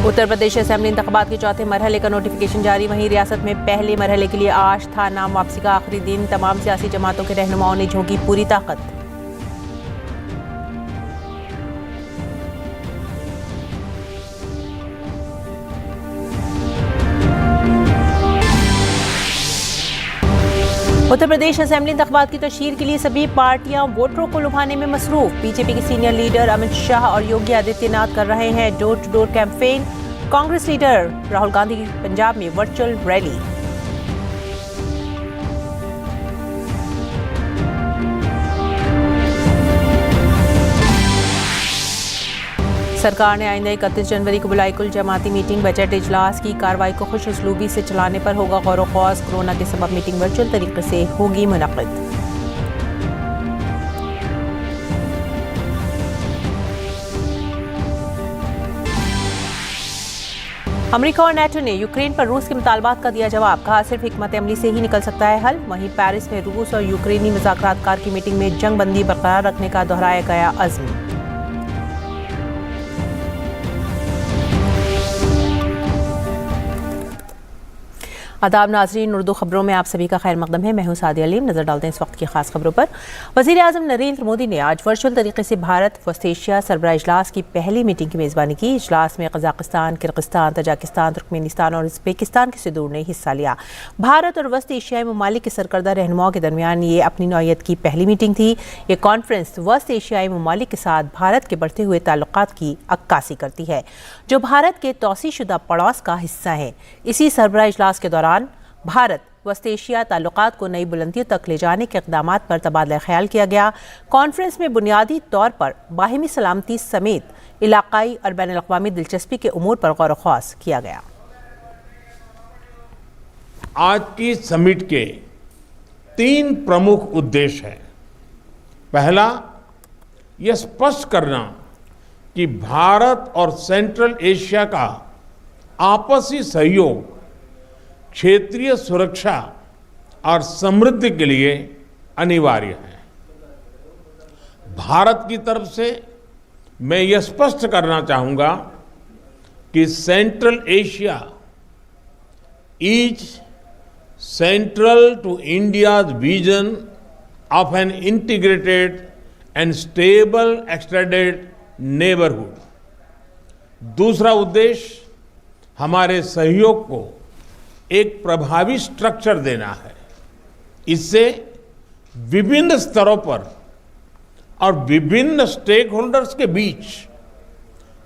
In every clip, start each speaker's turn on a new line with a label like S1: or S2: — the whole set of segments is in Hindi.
S1: उत्तर प्रदेश असेंबली इंतखाबात के चौथे मरहले का नोटिफिकेशन जारी। वहीं रियासत में पहले मरहले के लिए आज था नाम वापसी का आखिरी दिन। तमाम सियासी जमातों के रहनुमाओं ने झोंकी पूरी ताकत। उत्तर प्रदेश असेंबली इंतखाबात की तशहीर के लिए सभी पार्टियां वोटरों को लुभाने में मसरूफ। बीजेपी के सीनियर लीडर अमित शाह और योगी आदित्यनाथ कर रहे हैं door to door campaign. Congress leader Rahul Gandhi Punjab में वर्चुअल रैली। सरकार ने आइंदा 31 जनवरी को बुलाई कुल जमाती मीटिंग। बजट इजलास की कार्रवाई को खुश उसलूबी से चलाने पर होगा गौर व खौस। कोरोना के सबब मीटिंग वर्चुअल तरीके से होगी मुनक़्क़िद। अमेरिका और नेटो ने यूक्रेन पर रूस के मुतालबात का दिया जवाब। कहा सिर्फ हिकमत अमली से ही निकल सकता है हल। वहीं पेरिस में रूस और यूक्रेनी मुज़ाकरातकार की मीटिंग में जंग बंदी बरकरार रखने का दोहराया गया अज़्म। आदाब नाज़रीन, उर्दू खबरों में आप सभी का खैर मकदम है। मैं हूं सादिया अलीम। नजर डालते हैं इस वक्त की खास खबरों पर। वज़ीर आज़म नरेंद्र मोदी ने आज वर्चुअल तरीके से भारत वस्त एशिया सरबराह इजलास की पहली मीटिंग की मेज़बानी की। इजलास में कज़ाकिस्तान, किर्गिस्तान, तजाकिस्तान, तुर्कमेनिस्तान और उज़्बेकिस्तान के सदूर ने हिस्सा लिया। भारत और वस्त एशियाई ममालिक के सरकर्दा रहनुमाओं के दरमियान ये अपनी नौयत की पहली मीटिंग थी। ये कॉन्फ्रेंस वस्त एशियाई ममालिक के साथ भारत के बढ़ते हुए ताल्लुकात की अक्कासी करती है, जो भारत के तौसीशुदा पड़ोस का हिस्सा है। इसी सरबराह इजलास के दौरान भारत वस्त एशिया ताल्लुकात को नई बुलंदियों तक ले जाने के इक़दामात पर तबादला ख्याल किया गया। कॉन्फ्रेंस में बुनियादी तौर पर बाहिमी सलामती समेत इलाकाई और बैन अल-अक़वामी दिलचस्पी के उमूर पर गौर व ख़ौस किया गया।
S2: आज की समिट के 3 प्रमुख उद्देश्य हैं। पहला, यह स्पष्ट करना कि भारत और सेंट्रल एशिया का आपसी सहयोग क्षेत्रीय सुरक्षा और समृद्धि के लिए अनिवार्य है। भारत की तरफ से मैं यह स्पष्ट करना चाहूंगा कि Central Asia is central to India's vision of an integrated and stable extended neighbourhood. दूसरा उद्देश्य हमारे सहयोग को एक प्रभावी स्ट्रक्चर देना है। इससे विभिन्न स्तरों पर और विभिन्न स्टेक होल्डर्स के बीच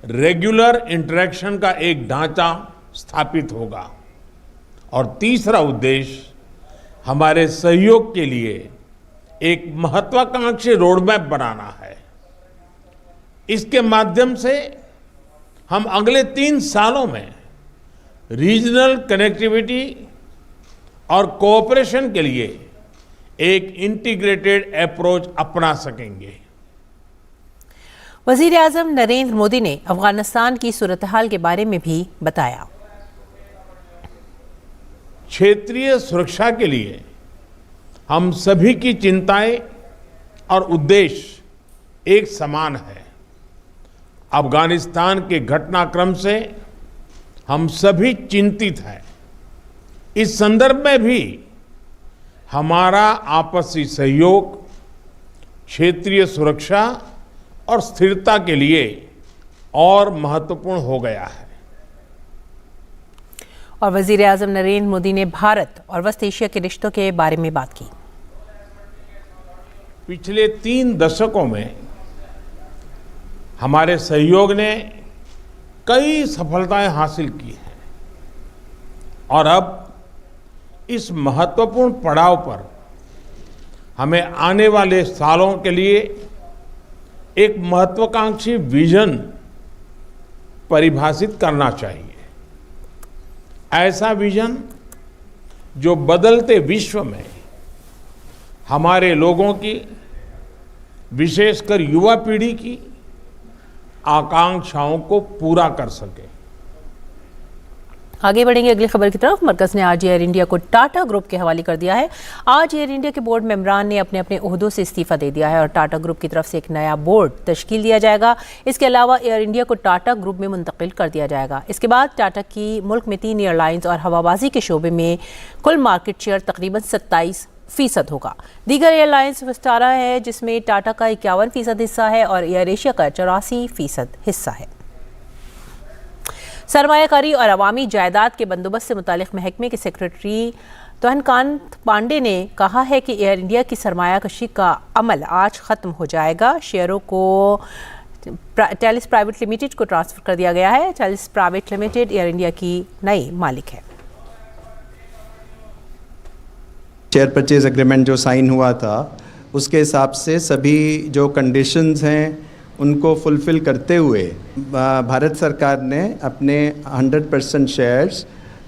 S2: रेगुलर इंटरेक्शन का एक ढांचा स्थापित होगा। और तीसरा उद्देश्य हमारे सहयोग के लिए एक महत्वाकांक्षी रोडमैप बनाना है। इसके माध्यम से हम अगले 3 सालों में रीजनल कनेक्टिविटी और कोऑपरेशन के लिए एक इंटीग्रेटेड अप्रोच अपना सकेंगे।
S1: वज़ीर आज़म नरेंद्र मोदी ने अफगानिस्तान की सूरत हाल के बारे में भी बताया।
S2: क्षेत्रीय सुरक्षा के लिए हम सभी की चिंताएं और उद्देश्य एक समान है। अफगानिस्तान के घटनाक्रम से हम सभी चिंतित हैं। इस संदर्भ में भी हमारा आपसी सहयोग क्षेत्रीय सुरक्षा और स्थिरता के लिए और महत्वपूर्ण हो गया है।
S1: और वज़ीर आज़म नरेंद्र मोदी ने भारत और वस्त एशिया के रिश्तों के बारे में बात की।
S2: पिछले 3 दशकों में हमारे सहयोग ने कई सफलताएं हासिल की हैं और अब इस महत्वपूर्ण पड़ाव पर हमें आने वाले सालों के लिए एक महत्वाकांक्षी विजन परिभाषित करना चाहिए। ऐसा विजन जो बदलते विश्व में हमारे लोगों की, विशेषकर युवा पीढ़ी की आकांक्षाओं को पूरा कर सके।
S1: आगे बढ़ेंगे अगली खबर की तरफ। मरकज ने आज एयर इंडिया को टाटा ग्रुप के हवाले कर दिया है। आज एयर इंडिया के बोर्ड मेंबरान ने अपने अपने ओहदों से इस्तीफा दे दिया है और टाटा ग्रुप की तरफ से एक नया बोर्ड तश्कील दिया जाएगा। इसके अलावा एयर इंडिया को टाटा ग्रुप में मुंतकिल कर दिया जाएगा। इसके बाद टाटा की मुल्क में 3 एयरलाइंस और हवाबाजी के शोबे में कुल मार्केट शेयर तकरीबन 27% होगा। दीगर एयरलाइंस विस्टारा है जिसमें टाटा का 51% हिस्सा है और एयर एशिया का 84% हिस्सा है। सरमायाकारी और अवामी जायदाद के बंदोबस्त से मुतालिक महकमे के सेक्रेटरी तोहनकांत पांडे ने कहा है कि एयर इंडिया की सरमायाकशी का अमल आज ख़त्म हो जाएगा। शेयरों को टेलिस प्राइवेट लिमिटेड को ट्रांसफ़र कर दिया गया है। Tellis private limited air India की नई मालिक है।
S3: शेयर परचेज एग्रीमेंट जो साइन हुआ था उसके हिसाब से सभी जो कंडीशंस हैं उनको फुलफ़िल करते हुए भारत सरकार ने अपने 100% शेयर्स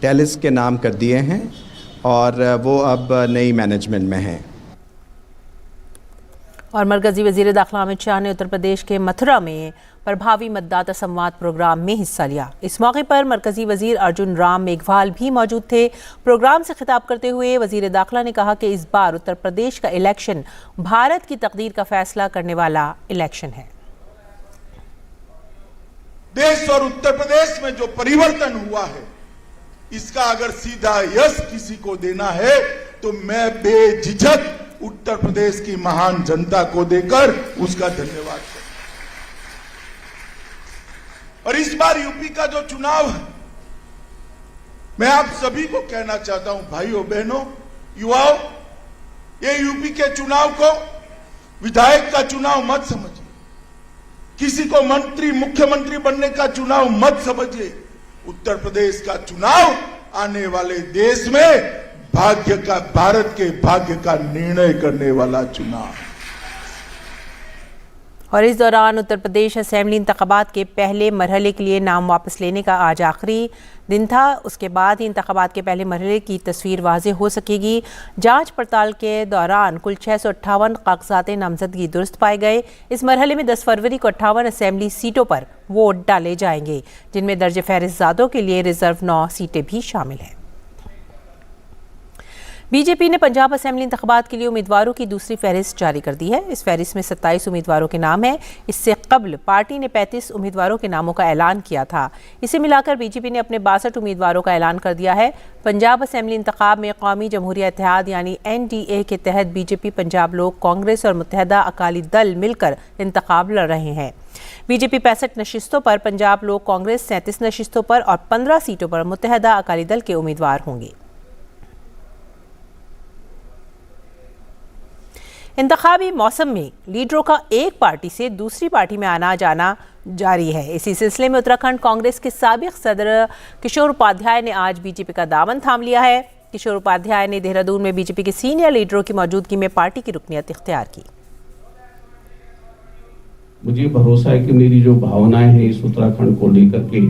S3: टेलिस के नाम कर दिए हैं और वो अब नई मैनेजमेंट में हैं।
S1: और मरकजी वज़ीर दाखिला अमित शाह ने उत्तर प्रदेश के मथुरा में प्रभावी मतदाता संवाद प्रोग्राम में हिस्सा लिया। इस मौके पर मरकजी वज़ीर अर्जुन राम मेघवाल भी मौजूद थे। प्रोग्राम से खिताब करते हुए वज़ीर दाखिला ने कहा कि इस बार उत्तर प्रदेश का इलेक्शन भारत की तकदीर का फैसला करने वाला इलेक्शन है।
S4: देश और उत्तर प्रदेश में जो परिवर्तन हुआ है इसका अगर सीधा यश किसी को देना है तो मैं बेझिझक उत्तर प्रदेश की महान जनता को देकर उसका धन्यवाद करूं। और इस बार यूपी का जो चुनाव है मैं आप सभी को कहना चाहता हूं, भाइयों बहनों युवाओं, ये यूपी के चुनाव को विधायक का चुनाव मत समझिए, किसी को मंत्री मुख्यमंत्री बनने का चुनाव मत समझिए। उत्तर प्रदेश का चुनाव आने वाले देश में भारत के भाग्य का निर्णय करने वाला चुनाव।
S1: और इस दौरान उत्तर प्रदेश असेंबली इंतखाबात के पहले मरहले के लिए नाम वापस लेने का आज आखिरी दिन था। उसके बाद ही इंतखाबात के पहले मरहले की तस्वीर वाज़ेह हो सकेगी। जांच पड़ताल के दौरान कुल 658 कागजात नामजदगी दुरुस्त पाए गए। इस मरहले में 10 फरवरी को 58 असेंबली सीटों पर वोट डाले जाएंगे, जिनमें दर्ज फहरिस्तजादों के लिए रिजर्व 9 सीटें भी शामिल हैं। बीजेपी ने पंजाब असेंबली इंतखाबात के लिए उम्मीदवारों की दूसरी फहरिस्त जारी कर दी है। इस फहरिस्त में 27 उम्मीदवारों के नाम हैं। इससे कबल पार्टी ने 35 उम्मीदवारों के नामों का ऐलान किया था। इसे मिलाकर बीजेपी ने अपने 62 उम्मीदवारों का ऐलान कर दिया है। पंजाब असेंबली इंतखाब में कौमी जमहूरिया इत्तेहाद यानी NDA के तहत बीजेपी, पंजाब लोक कांग्रेस और मुत्तहदा अकाली दल मिलकर इंतखाब लड़ रहे हैं। बीजेपी 65 नशिस्तों पर, पंजाब लोक कांग्रेस 37 नशिस्तों पर और 15 सीटों पर मुत्तहदा अकाली दल के उम्मीदवार होंगे। इंतखाबी मौसम में लीडरों का एक पार्टी से दूसरी पार्टी में आना जाना जारी है। इसी सिलसिले में उत्तराखंड कांग्रेस के साबिक सदर किशोर उपाध्याय ने आज बीजेपी का दामन थाम लिया है। किशोर उपाध्याय ने देहरादून में बीजेपी के सीनियर लीडरों की मौजूदगी में पार्टी की रुकनियत इख्तियार की।
S5: मुझे भरोसा है कि मेरी जो भावनाएं हैं इस उत्तराखंड को लेकर के,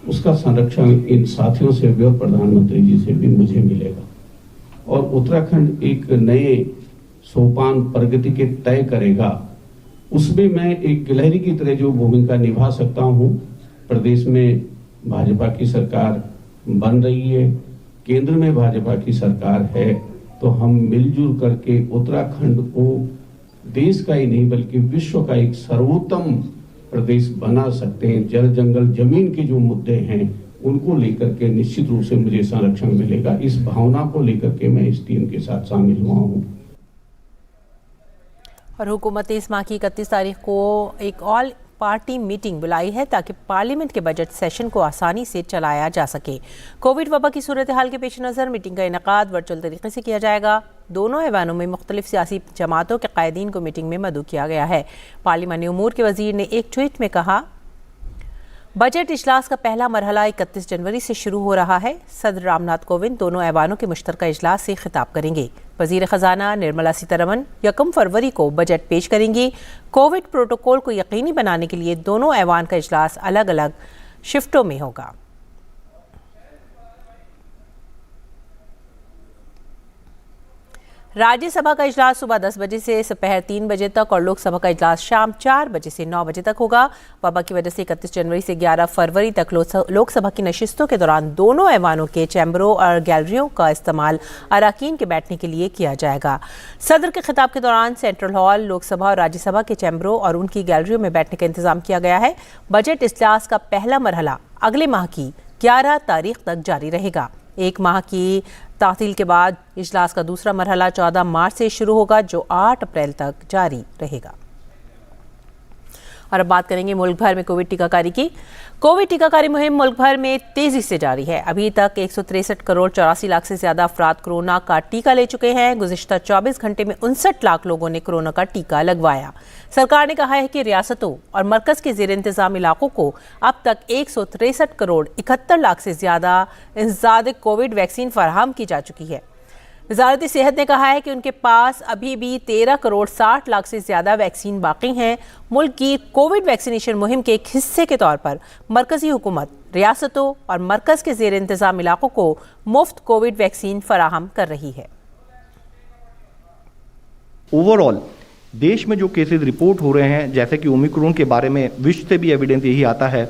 S5: उसका संरक्षण इन साथियों से भी और प्रधानमंत्री जी से भी मुझे मिलेगा और उत्तराखंड एक नए सोपान प्रगति के तय करेगा। उसमें मैं एक गिलहरी की तरह जो भूमिका निभा सकता हूं। प्रदेश में भाजपा की सरकार बन रही है, केंद्र में भाजपा की सरकार है, तो हम मिलजुल करके उत्तराखंड को देश का ही नहीं बल्कि विश्व का एक सर्वोत्तम प्रदेश बना सकते हैं। जल जंगल जमीन के जो मुद्दे हैं उनको लेकर के निश्चित रूप से मुझे संरक्षण मिलेगा। इस भावना को लेकर के मैं इस टीम के साथ शामिल हुआ हूँ।
S1: और हुकूमत ने इस माह की 31 तारीख को एक ऑल पार्टी मीटिंग बुलाई है ताकि पार्लियामेंट के बजट सेशन को आसानी से चलाया जा सके। कोविड वबा की सूरत हाल के पेश नज़र मीटिंग का इनेकाद वर्चुअल तरीके से किया जाएगा। दोनों ऐवानों में मुख्तलिफ सियासी जमातों के कायदीन को मीटिंग में मदऊ किया गया है। पार्लिमानी उमूर के वजीर ने एक ट्वीट में कहा, बजट इजलास का पहला मरहला 31 जनवरी से शुरू हो रहा है। सदर रामनाथ कोविंद दोनों ऐवानों के मुश्तरका इजलास से खिताब करेंगे। वजीर खजाना निर्मला सीतारमण 1 फरवरी को बजट पेश करेंगी। कोविड प्रोटोकॉल को यकीनी बनाने के लिए दोनों ऐवान का इजलास अलग अलग शिफ्टों में होगा। राज्यसभा का इजलास सुबह 10 बजे से दोपहर 3 बजे तक और लोकसभा का इजलास शाम 4 बजे से 9 बजे तक होगा। वबा की वजह से 31 जनवरी से 11 फरवरी तक लोकसभा की नशिस्तों के दौरान दोनों ऐवानों के चैम्बरों और गैलरियों का इस्तेमाल अरकान के बैठने के लिए किया जाएगा। सदर के खिताब के दौरान सेंट्रल हॉल, लोकसभा और राज्यसभा के चैम्बरों और उनकी गैलरियों में बैठने का इंतजाम किया गया है। बजट इजलास का पहला मरहला अगले माह की 11 तारीख तक जारी रहेगा। एक माह की तातील के बाद इजलास का दूसरा मरहला 14 मार्च से शुरू होगा, जो 8 अप्रैल तक जारी रहेगा। और अब बात करेंगे मुल्क भर में कोविड टीकाकारी की। कोविड टीकाकारी मुहिम मुल्क भर में तेजी से जारी है। अभी तक 163 करोड़ 84 लाख से ज्यादा अफराद कोरोना का टीका ले चुके हैं। गुज़िश्ता 24 घंटे में 59 लाख लोगों ने कोरोना का टीका लगवाया। सरकार ने कहा है कि रियासतों और मरकज के ज़ेर इंतजाम इलाकों को अब तक 163 करोड़ 71 लाख से ज्यादा कोविड वैक्सीन फराहम की जा चुकी है। वजारत सेहत ने कहा है कि उनके पास अभी भी 13 करोड़ 60 लाख से ज्यादा वैक्सीन बाकी हैं। मुल्क की कोविड वैक्सीनेशन मुहिम के एक हिस्से के तौर पर मरकजी हुकूमत रियासतों और मरकज के ज़ेर इंतजाम इलाकों को मुफ्त कोविड वैक्सीन फराहम कर रही है।
S6: ओवरऑल देश में जो केसेस रिपोर्ट हो रहे हैं, जैसे कि ओमिक्रॉन के बारे में विश्व से भी एविडेंस यही आता है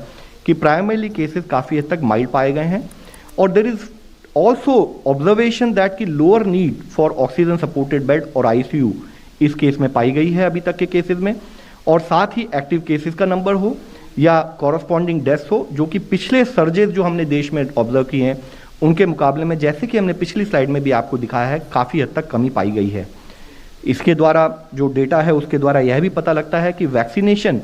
S6: कि प्राइमरीली केसेस काफ़ी हद तक माइल्ड पाए गए हैं और there is also observation that की lower need for oxygen supported bed और आईसीयू इस केस में पाई गई है अभी तक के केसेस में। और साथ ही एक्टिव केसेस का नंबर हो या कॉरस्पॉन्डिंग डेथ्स हो, जो कि पिछले सर्जेस जो हमने देश में ऑब्जर्व किए हैं उनके मुकाबले में, जैसे कि हमने पिछली स्लाइड में भी आपको दिखाया है, काफ़ी हद तक कमी पाई गई है। इसके द्वारा जो डेटा है उसके द्वारा यह भी पता लगता है कि वैक्सीनेशन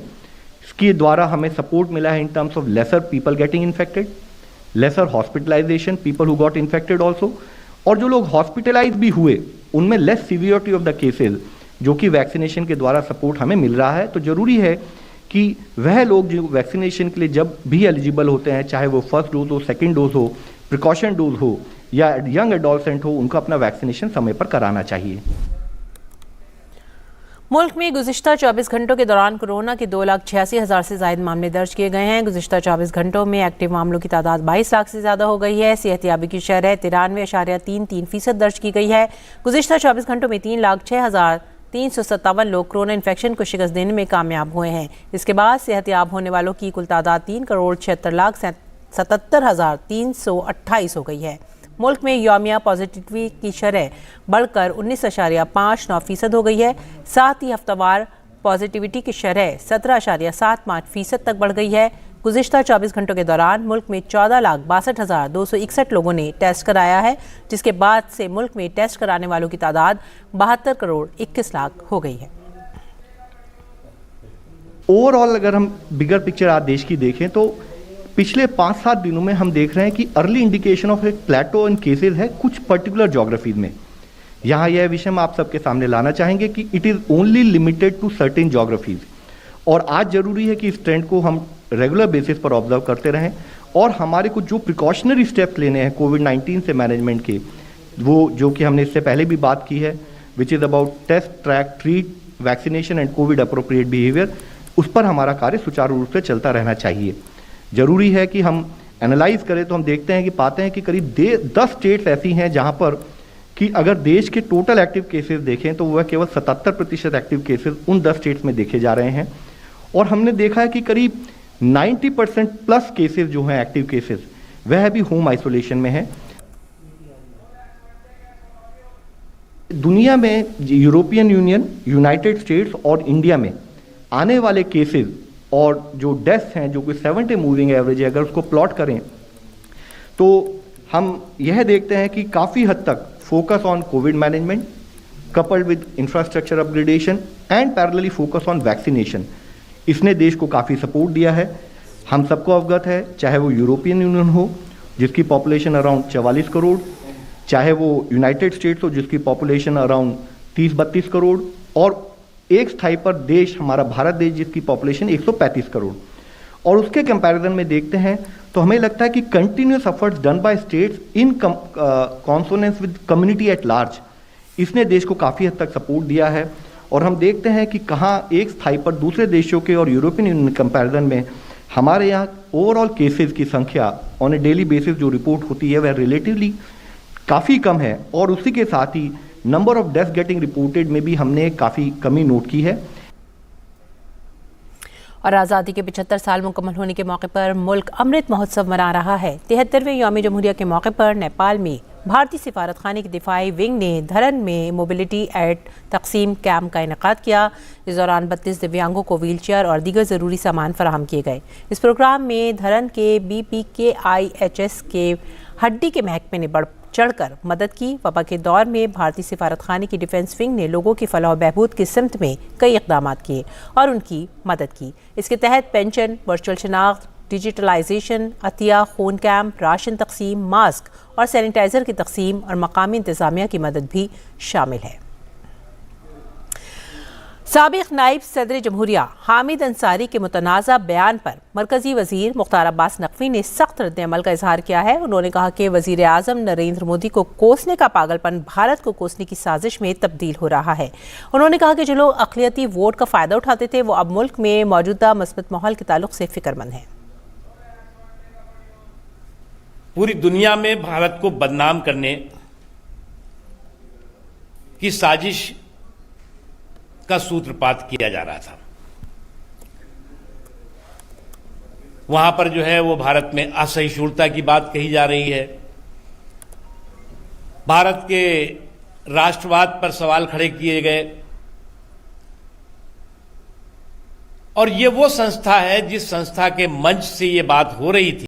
S6: के द्वारा हमें सपोर्ट मिला है in terms of lesser people getting infected, lesser hospitalisation, people who got infected also, और जो लोग हॉस्पिटलाइज भी हुए उनमें less severity of the cases जो कि वैक्सीनेशन के द्वारा सपोर्ट हमें मिल रहा है। तो जरूरी है कि वह लोग जो वैक्सीनेशन के लिए जब भी एलिजिबल होते हैं, चाहे वो फर्स्ट डोज हो, सेकेंड डोज हो, प्रिकॉशन डोज हो या यंग एडोलसेंट हो, उनका अपना वैक्सीनेशन समय पर कराना चाहिए।
S1: मुल्क में गुज़िश्ता 24 घंटों के दौरान कोरोना के 2,86,000 से ज्यादा मामले दर्ज किए गए हैं। गुज़िश्ता 24 घंटों में एक्टिव मामलों की तादाद 22 लाख से ज्यादा हो गई है। सेहतियाबी की शरह 93.33% दर्ज की गई है। गुज़िश्ता 24 घंटों में 3,06,357 लोग कोरोना इन्फेक्शन को शिकस्त देने में कामयाब हुए हैं। इसके बाद सेहतियाब होने वालों की कुल तादाद 3,76,77,328 हो गई है। मुल्क में यौमिया पॉजिटिविटी की शरह बढ़कर 19.59% हो गई है। साथ ही हफ्तावार पॉजिटिविटी की शरह 17.75% तक बढ़ गई है। गुज़िश्ता 24 घंटों के दौरान मुल्क में 14,62,261 लोगों ने टेस्ट कराया है, जिसके बाद से मुल्क में टेस्ट कराने वालों की तादाद 72 करोड़ 21 लाख हो गई है।
S6: ओवरऑल अगर हम बिगर पिक्चर आज देश की देखें तो पिछले 5-7 दिनों में हम देख रहे हैं कि अर्ली इंडिकेशन ऑफ एक प्लेटो इन केसेस है कुछ पर्टिकुलर ज्योग्राफीज में। यहाँ यह विषय हम आप सबके सामने लाना चाहेंगे कि it is only limited to certain geographies, और आज जरूरी है कि इस ट्रेंड को हम रेगुलर बेसिस पर ऑब्जर्व करते रहें और हमारे को जो प्रिकॉशनरी स्टेप्स लेने हैं कोविड-19 से मैनेजमेंट के, वो जो कि हमने इससे पहले भी बात की है, which is about test, track, treat, vaccination and COVID appropriate behaviour, उस पर हमारा कार्य सुचारू रूप से चलता रहना चाहिए। जरूरी है कि हम एनालाइज करें तो हम देखते हैं कि पाते हैं कि करीब 10 स्टेट्स ऐसी हैं जहां पर कि अगर देश के टोटल एक्टिव केसेस देखें तो वह केवल 77% एक्टिव केसेस उन 10 स्टेट्स में देखे जा रहे हैं। और हमने देखा है कि करीब 90% प्लस केसेस जो हैं एक्टिव केसेस, वह भी होम आइसोलेशन में है। दुनिया में यूरोपियन यूनियन, यूनाइटेड स्टेट्स और इंडिया में आने वाले केसेस और जो डेथ्स हैं, जो कि 70 मूविंग एवरेज है, अगर उसको प्लॉट करें तो हम यह देखते हैं कि काफ़ी हद तक focus on Covid management coupled with infrastructure upgradation and parallelly focus on vaccination, इसने देश को काफ़ी सपोर्ट दिया है। हम सबको अवगत है, चाहे वो यूरोपियन यूनियन हो जिसकी पॉपुलेशन अराउंड 44 करोड़, चाहे वो यूनाइटेड स्टेट्स हो जिसकी पॉपुलेशन अराउंड 30-32 करोड़, और एक स्थाई पर देश हमारा भारत देश जिसकी पॉपुलेशन 135 करोड़। और उसके कंपैरिजन में देखते हैं तो हमें लगता है कि continuous efforts done by states in consonance with community at large, इसने देश को काफ़ी हद तक सपोर्ट दिया है। और हम देखते हैं कि कहाँ एक स्थाई पर दूसरे देशों के और यूरोपियन यूनियन कंपैरिजन में हमारे यहाँ ओवरऑल केसेस की संख्या ऑन ए डेली बेसिस जो रिपोर्ट होती है वह रिलेटिवली काफ़ी कम है। और उसी के साथ ही number of death getting reported में भी हमने काफ़ी कमी नोट की है।
S1: और आज़ादी के 75 साल मुकम्मल होने के मौके पर मुल्क अमृत महोत्सव मना रहा है। 73वें यौम जमहूरिया के मौके पर नेपाल में भारतीय सिफारत खाने की दिफाई विंग ने धरन में मोबिलिटी एट तकसीम कैंप का इनेकाद किया। इस दौरान 32 दिव्यांगों को व्हील चेयर और दीगर ज़रूरी सामान फराहम किए गए। इस प्रोग्राम में धरन के BPKIHS के हड्डी के महकमे ने बढ़ चढ़कर मदद की। वबा के दौर में भारतीय सिफारत खाने की डिफेंस विंग ने लोगों की फलाह बहबूद की सिमत में कई इक़दाम किए और उनकी मदद की। इसके तहत पेंशन, वर्चुअल शनाख्त, डिजिटलाइजेशन, अतिया, खून कैंप, राशन तकसीम, मास्क और सैनिटाइज़र की तकसीम और मकामी इंतज़ामिया की मदद भी शामिल है। साबिक़ नायब सदर जमहूरिया हामिद अंसारी के मुतनाज़ा बयान पर मरकज़ी वज़ीर मुख्तार अब्बास नकवी ने सख्त रद्द-ए-अमल का इजहार किया है। उन्होंने कहा कि वज़ीर आज़म नरेंद्र मोदी को कोसने का पागलपन भारत को कोसने की साजिश में तब्दील हो रहा है। उन्होंने कहा कि जो लोग अक़लियती वोट का फ़ायदा उठाते थे वो अब मुल्क में मौजूदा मस्बत माहौल के ताल्लुक से फ़िक्रमंद हैं।
S7: पूरी दुनिया में भारत को बदनाम करने की साजिश का सूत्रपात किया जा रहा था। वहां पर जो है वो भारत में असहिष्णुता की बात कही जा रही है। भारत के राष्ट्रवाद पर सवाल खड़े किए गए और ये वो संस्था है जिस संस्था के मंच से ये बात हो रही थी।